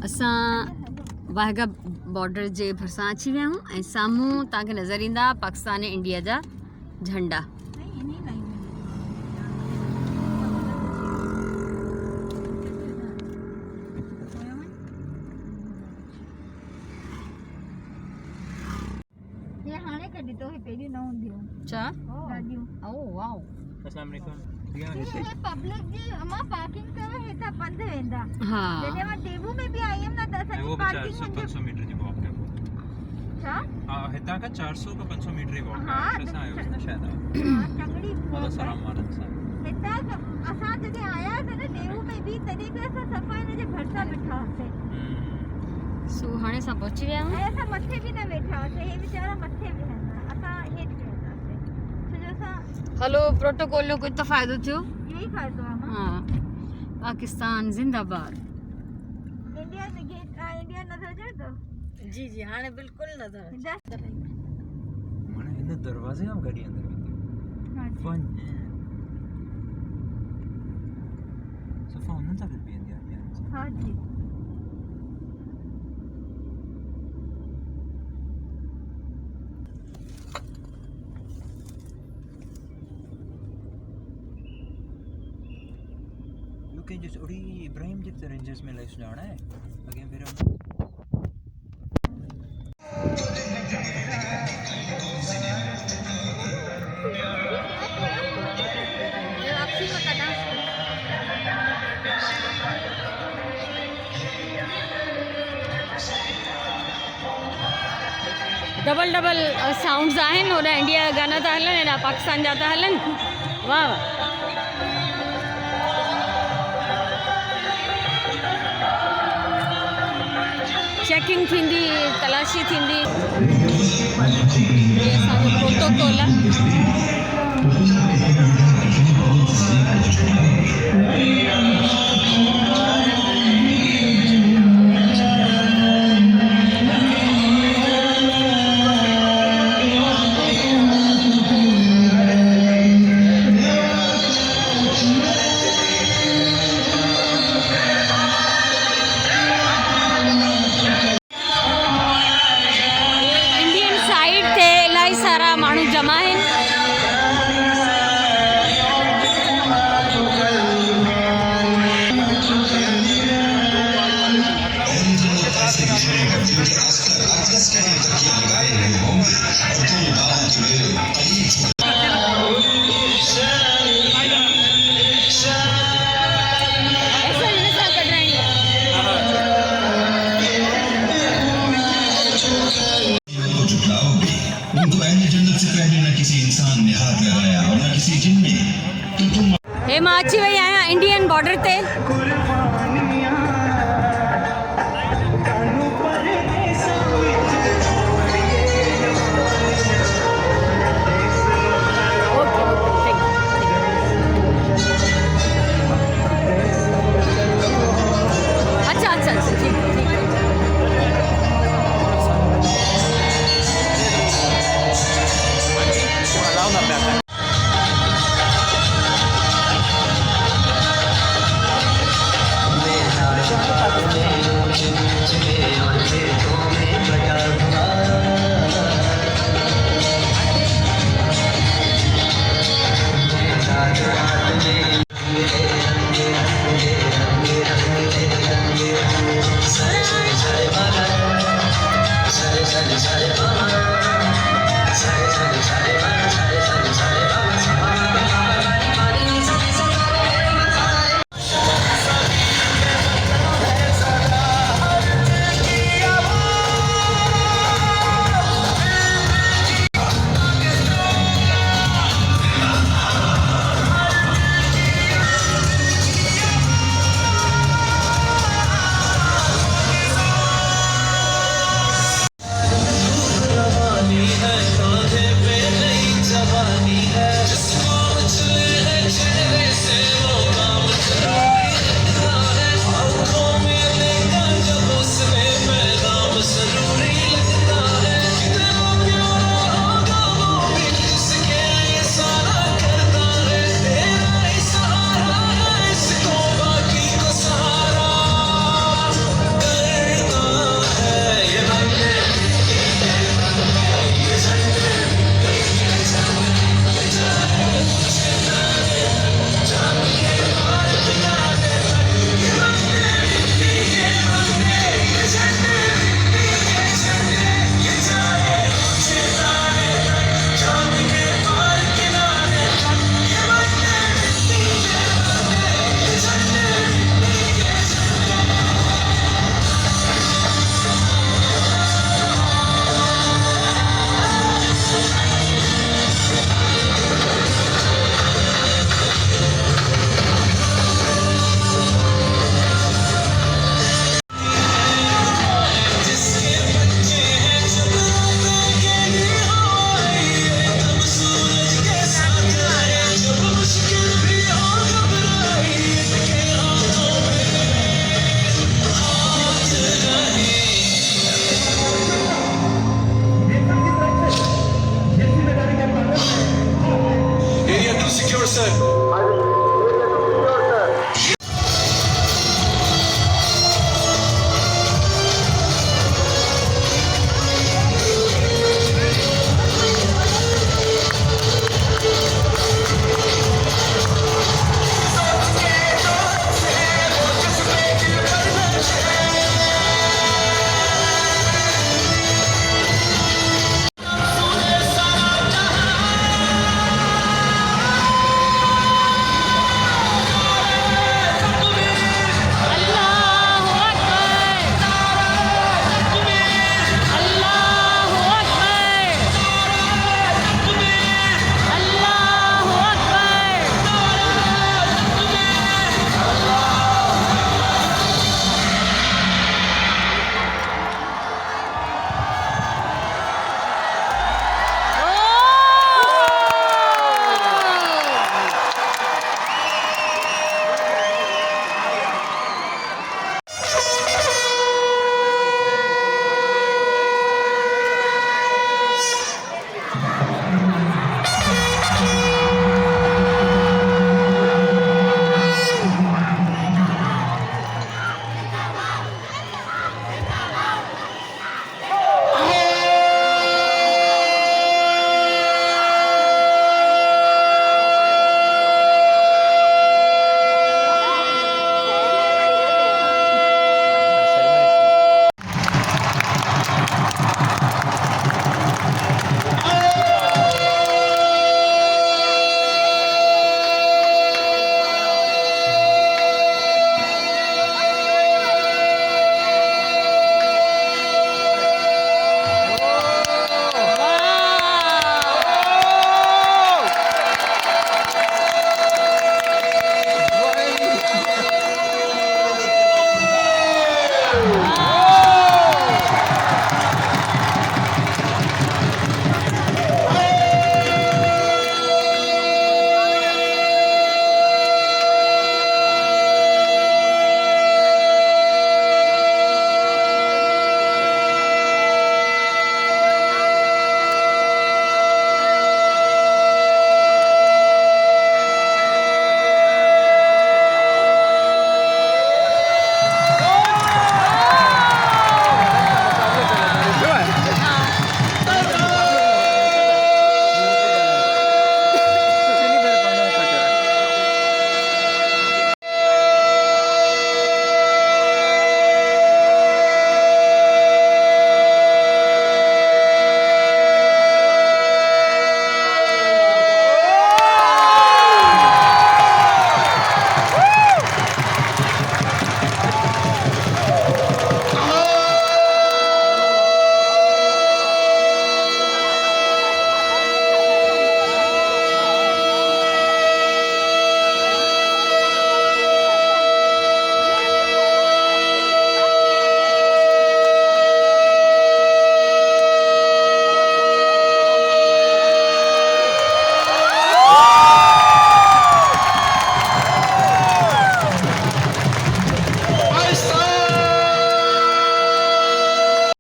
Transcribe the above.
असां वाघा बॉर्डर जे भरिसां अची विया आहियूं ऐं साम्हूं तव्हांखे नज़र ईंदा पाकिस्तान ऐं इंडिया जा झंडा। पब्लिक जी अमा पार्किंग करे हेता पंध वेंदा। हां जने मां टेबू में भी आई हम ना त असां पार्किंग 400-500 मीटर जी वॉक है। अच्छा हां हिता का 400 का 500 मीटर ही वॉक है। असां आयो ना शायद। हां तंगड़ी बहुत सलाम वारन सा हिता असां जने आया त ना टेबू में भी तडी के असां सफाई ने जे भरसा बैठा से। सो हाणे असां पहुची विया आहियूं। असां मथे भी न बैठा से हे बेचारा मथे भी रहंदा असां हेठ रहंदा से सो असां हलो प्रोटोकॉल जो कुछ तो फ़ाइदो थियो? यही फायदो है मां। हाँ पाकिस्तान जिंदाबाद। इंडिया में गेट इंडिया नजर अचे तो जी जी हाणे बिल्कुल नज़र माने इन दरवाजे हम गाड़ी अंदर वेंदी। हां वन सफा उन तक भी वेंदी है। हां जी कि जिस उड़ी इब्राहिम जित रेंजर्स में लाइफ जाना है अगे फिर हम डबल डबल साउंड्स आहिनि। होॾा इंडिया जा गाना था हलनि, हेॾा पाकिस्तान जा था हलनि। वाह वाह चेकिंग थींदी, तलाशी थींदी। ये असांजो प्रोटोकॉल आहे। जमा आहिनि। हे मां अची वई आहियां इंडियन बॉर्डर ते। अच्छा अच्छा ठीक ठीक।